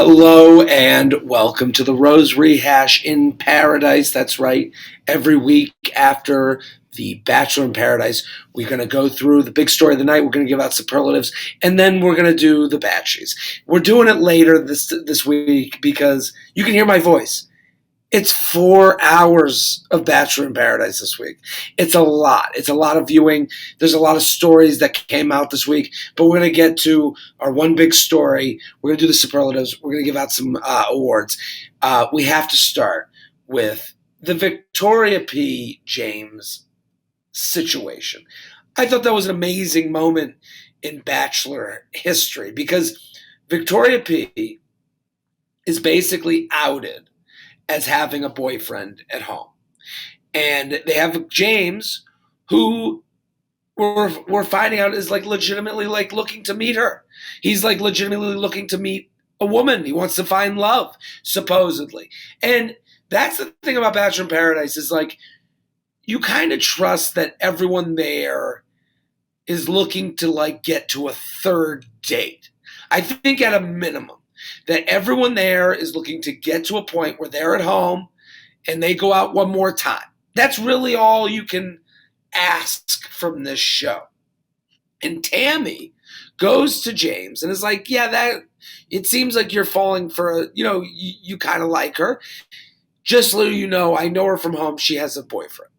Hello and welcome to the Rose Rehash in Paradise. That's right. Every week after the Bachelor in Paradise, we're going to go through the big story of the night. We're going to give out superlatives, and then we're going to do the Bachies. We're doing it later this week because you can hear my voice. It's 4 hours of Bachelor in Paradise this week. It's a lot. It's a lot of viewing. There's a lot of stories that came out this week, but we're going to get to our one big story. We're going to do the superlatives. We're going to give out some awards. We have to start with the Victoria P. James situation. I thought that was an amazing moment in Bachelor history because Victoria P. is basically outed as having a boyfriend at home. And they have James, who we're finding out is legitimately looking to meet her. He's legitimately looking to meet a woman. He wants to find love, supposedly. And that's the thing about Bachelor in Paradise is you kind of trust that everyone there is looking to get to a third date. I think at a minimum, that everyone there is looking to get to a point where they're at home and they go out one more time. That's really all you can ask from this show. And Tammy goes to James and is like, yeah, it seems like you're falling for you kind of like her. Just so you know, I know her from home. She has a boyfriend.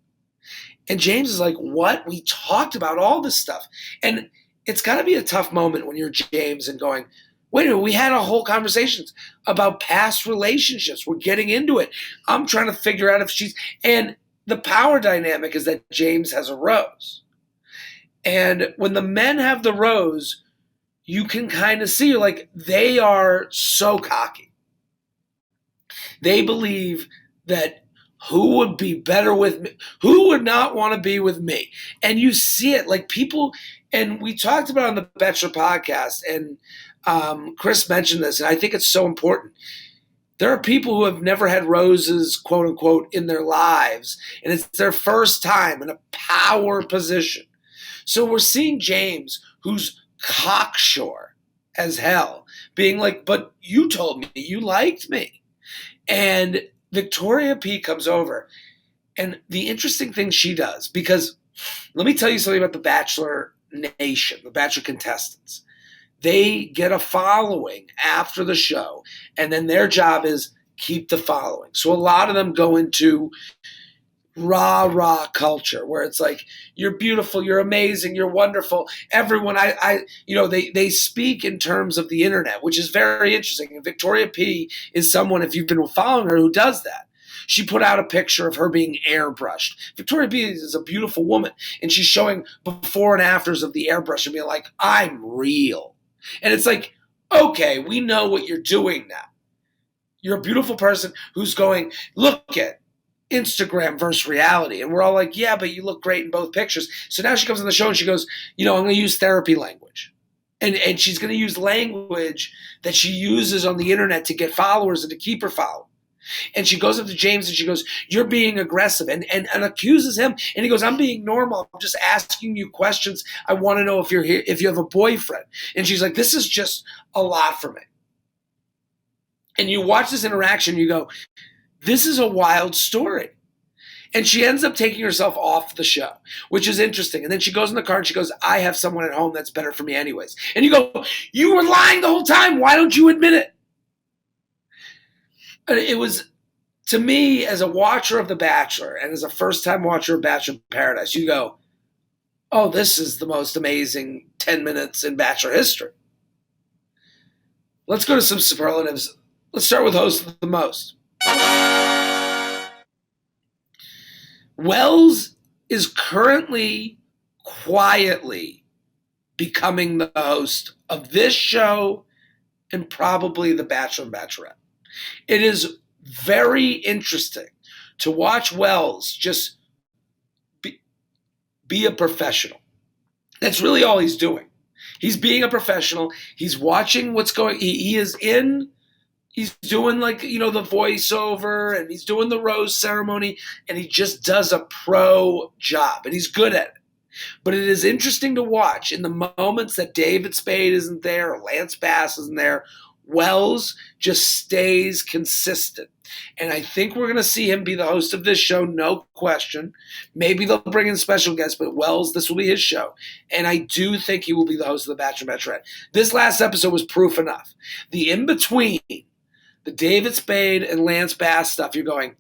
And James is like, what? We talked about all this stuff. And it's got to be a tough moment when you're James and going, wait a minute, we had a whole conversation about past relationships. We're getting into it. I'm trying to figure out if she's – and the power dynamic is that James has a rose. And when the men have the rose, you can kind of see they are so cocky. They believe that who would be better with me? Who would not want to be with me? And you see it people – and we talked about it on the Bachelor podcast and – Chris mentioned this, and I think it's so important. There are people who have never had roses, quote unquote, in their lives, and it's their first time in a power position. So we're seeing James, who's cocksure as hell, being like, but you told me you liked me. And Victoria P comes over, and the interesting thing she does, because let me tell you something about the Bachelor Nation, the Bachelor contestants. They get a following after the show, and then their job is keep the following. So a lot of them go into rah culture where it's you're beautiful, you're amazing, you're wonderful. Everyone, they speak in terms of the internet, which is very interesting. And Victoria P is someone, if you've been following her, who does that. She put out a picture of her being airbrushed. Victoria P is a beautiful woman, and she's showing before and afters of the airbrush and being like, I'm real. And it's okay, we know what you're doing now. You're a beautiful person who's going, look at Instagram versus reality. And we're all like, yeah, but you look great in both pictures. So now she comes on the show and she goes, I'm going to use therapy language. And she's going to use language that she uses on the internet to get followers and to keep her followers. And she goes up to James and she goes, you're being aggressive and accuses him. And he goes, I'm being normal. I'm just asking you questions. I want to know if you're here, if you have a boyfriend. And she's like, this is just a lot for me. And you watch this interaction, you go, this is a wild story. And she ends up taking herself off the show, which is interesting. And then she goes in the car and she goes, I have someone at home that's better for me anyways. And you go, you were lying the whole time. Why don't you admit it? It was, to me, as a watcher of The Bachelor and as a first-time watcher of Bachelor in Paradise, you go, oh, this is the most amazing 10 minutes in Bachelor history. Let's go to some superlatives. Let's start with host of the most. Wells is currently quietly becoming the host of this show and probably The Bachelor and Bachelorette. It is very interesting to watch Wells just be a professional. That's really all he's doing. He's being a professional. He's watching what's going. He's doing the voiceover and he's doing the rose ceremony and he just does a pro job and he's good at it. But it is interesting to watch in the moments that David Spade isn't there or Lance Bass isn't there, Wells just stays consistent. And I think we're going to see him be the host of this show, no question. Maybe they'll bring in special guests, but Wells, this will be his show. And I do think he will be the host of The Bachelor and Bachelorette. This last episode was proof enough. The in-between, the David Spade and Lance Bass stuff, you're going,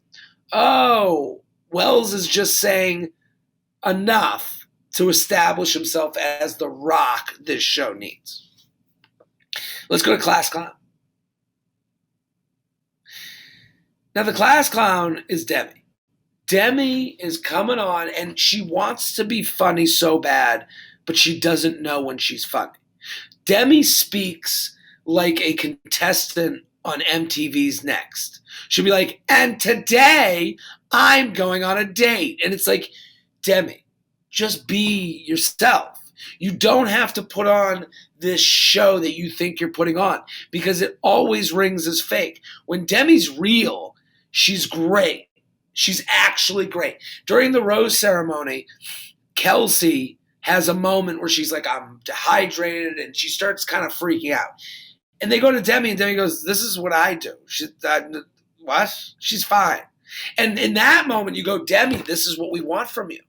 oh, Wells is just saying enough to establish himself as the rock this show needs. Let's go to Class Clown. Now, the Class Clown is Demi. Demi is coming on, and she wants to be funny so bad, but she doesn't know when she's funny. Demi speaks like a contestant on MTV's Next. She'll be like, and today I'm going on a date. And it's like, Demi, just be yourself. You don't have to put on this show that you think you're putting on because it always rings as fake. When Demi's real, she's great. She's actually great. During the rose ceremony, Kelsey has a moment where she's like, I'm dehydrated, and she starts kind of freaking out. And they go to Demi, and Demi goes, this is what I do. What? She's fine. And in that moment, you go, Demi, this is what we want from you.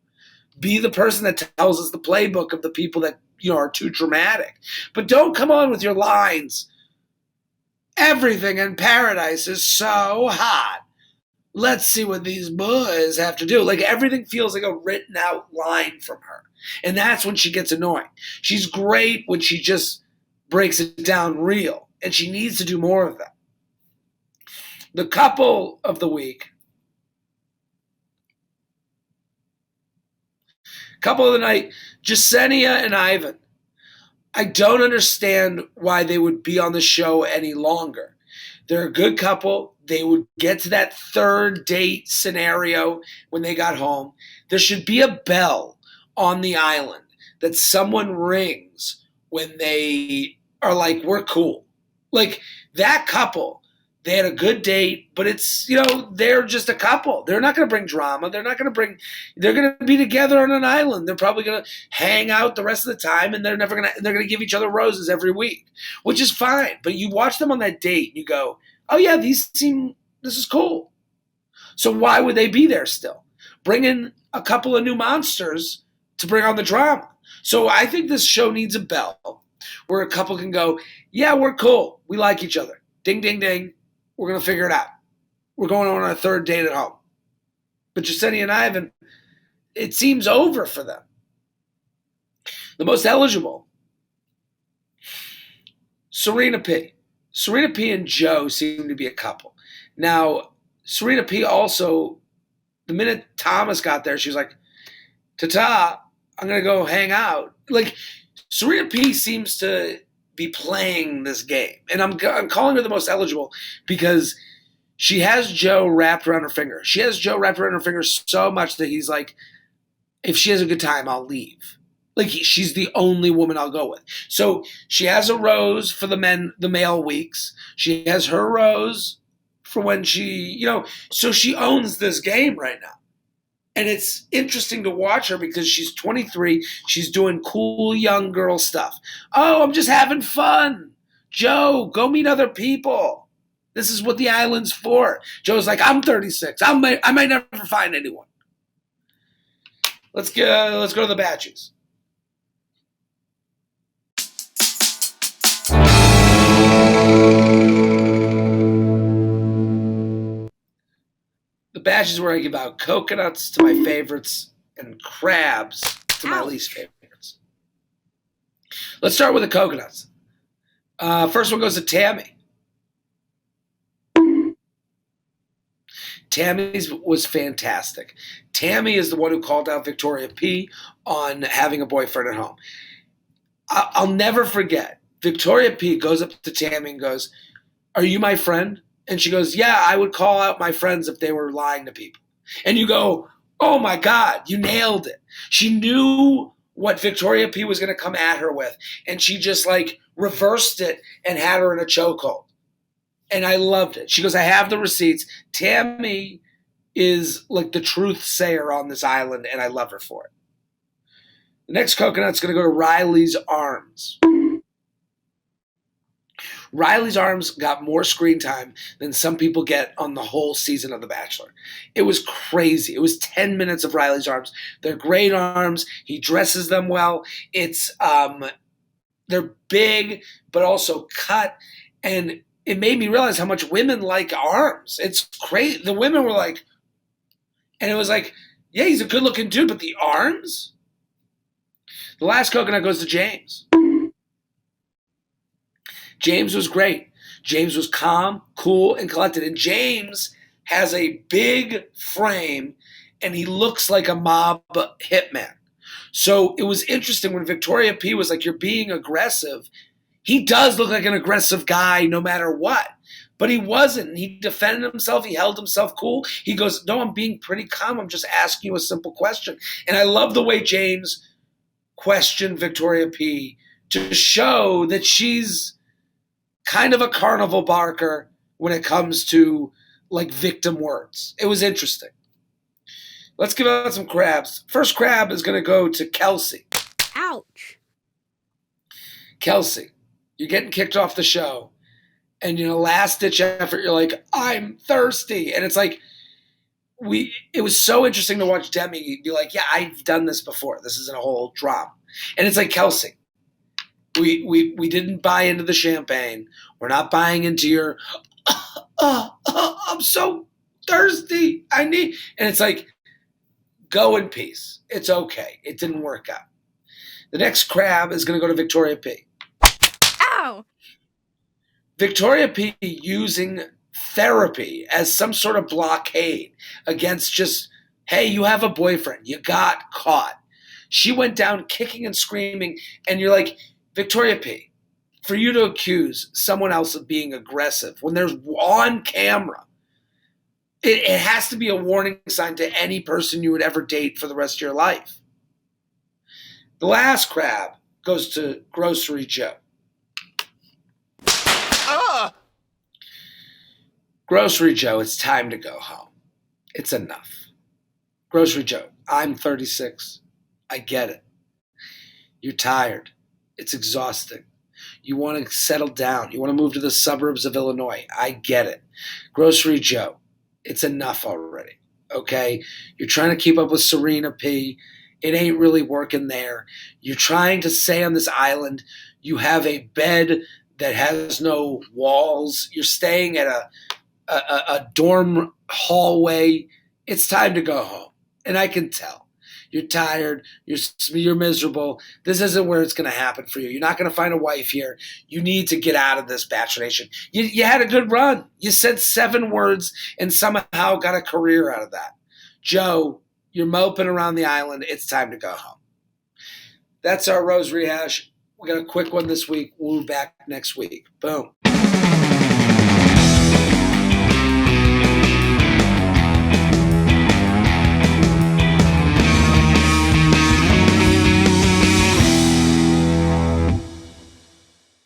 Be the person that tells us the playbook of the people that, are too dramatic. But don't come on with your lines. Everything in paradise is so hot. Let's see what these boys have to do. Like, everything feels like a written out line from her. And that's when she gets annoying. She's great when she just breaks it down real. And she needs to do more of that. The couple of the week. Couple of the night, Jasenia and Ivan. I don't understand why they would be on the show any longer. They're a good couple. They would get to that third date scenario when they got home. There should be a bell on the island that someone rings when they are like, we're cool. Like, that couple, they had a good date, but it's, they're just a couple. They're not going to bring drama. They're going to be together on an island. They're probably going to hang out the rest of the time, and they're going to give each other roses every week, which is fine. But you watch them on that date, and you go, oh yeah, this is cool. So why would they be there still? Bring in a couple of new monsters to bring on the drama. So I think this show needs a bell where a couple can go, yeah, we're cool. We like each other. Ding, ding, ding. We're going to figure it out. We're going on our third date at home. But Jasenia and Ivan, it seems over for them. The most eligible, Serena P. Serena P and Joe seem to be a couple. Now, Serena P also, the minute Thomas got there, she was like, ta-ta, I'm going to go hang out. Like, Serena P seems to be playing this game. And I'm calling her the most eligible because she has Joe wrapped around her finger. She has Joe wrapped around her finger so much that he's like, if she has a good time, I'll leave. Like, she's the only woman I'll go with. So she has a rose for the male weeks. She has her rose for when she, so she owns this game right now. And it's interesting to watch her because she's 23. She's doing cool young girl stuff. Oh, I'm just having fun. Joe, go meet other people. This is what the island's for. Joe's like, I'm 36. I might never find anyone. Let's go to the Batches. The Batches where I give out coconuts to my favorites and crabs to my least favorites. Let's start with the coconuts. First one goes to Tammy. Tammy's was fantastic. Tammy is the one who called out Victoria P on having a boyfriend at home. I'll never forget. Victoria P goes up to Tammy and goes, are you my friend? And she goes, yeah, I would call out my friends if they were lying to people. And you go, oh my God, you nailed it. She knew what Victoria P was going to come at her with. And she just reversed it and had her in a chokehold. And I loved it. She goes, I have the receipts. Tammy is like the truth sayer on this island, and I love her for it. The next coconut's going to go to Riley's arms. Riley's arms got more screen time than some people get on the whole season of The Bachelor. It was crazy. It was 10 minutes of Riley's arms. They're great arms. He dresses them well. They're big, but also cut. And it made me realize how much women like arms. It's crazy. The women were like, and it was like, yeah, he's a good-looking dude, but the arms? The last coconut goes to James. James was great. James was calm, cool, and collected. And James has a big frame, and he looks like a mob hitman. So it was interesting when Victoria P was like, you're being aggressive. He does look like an aggressive guy no matter what. But he wasn't. He defended himself. He held himself cool. He goes, no, I'm being pretty calm. I'm just asking you a simple question. And I love the way James questioned Victoria P to show that she's kind of a carnival barker when it comes to like victim words. It was interesting. Let's give out some crabs. First crab is going to go to Kelsey. Ouch. Kelsey, you're getting kicked off the show. And, last-ditch effort, you're like, I'm thirsty. And it's like, it was so interesting to watch Demi be like, yeah, I've done this before. This isn't a whole drama. And it's like, Kelsey, we didn't buy into the champagne. We're not buying into your, I'm so thirsty. And it's like, go in peace. It's okay. It didn't work out. The next crab is going to go to Victoria P. Ow! Victoria P using therapy as some sort of blockade against just, hey, you have a boyfriend. You got caught. She went down kicking and screaming, and you're like, Victoria P, for you to accuse someone else of being aggressive when there's on camera, it has to be a warning sign to any person you would ever date for the rest of your life. The last crab goes to Grocery Joe. Grocery Joe, it's time to go home. It's enough. Grocery Joe, I'm 36. I get it. You're tired. It's exhausting. You want to settle down. You want to move to the suburbs of Illinois. I get it. Grocery Joe, it's enough already. Okay? You're trying to keep up with Serena P. It ain't really working there. You're trying to stay on this island. You have a bed that has no walls. You're staying at a dorm hallway. It's time to go home. And I can tell. You're tired. You're miserable. This isn't where it's going to happen for you. You're not going to find a wife here. You need to get out of this Bachelor Nation. You had a good run. You said 7 words and somehow got a career out of that. Joe, you're moping around the island. It's time to go home. That's our Rose Rehash. We got a quick one this week. We'll be back next week. Boom.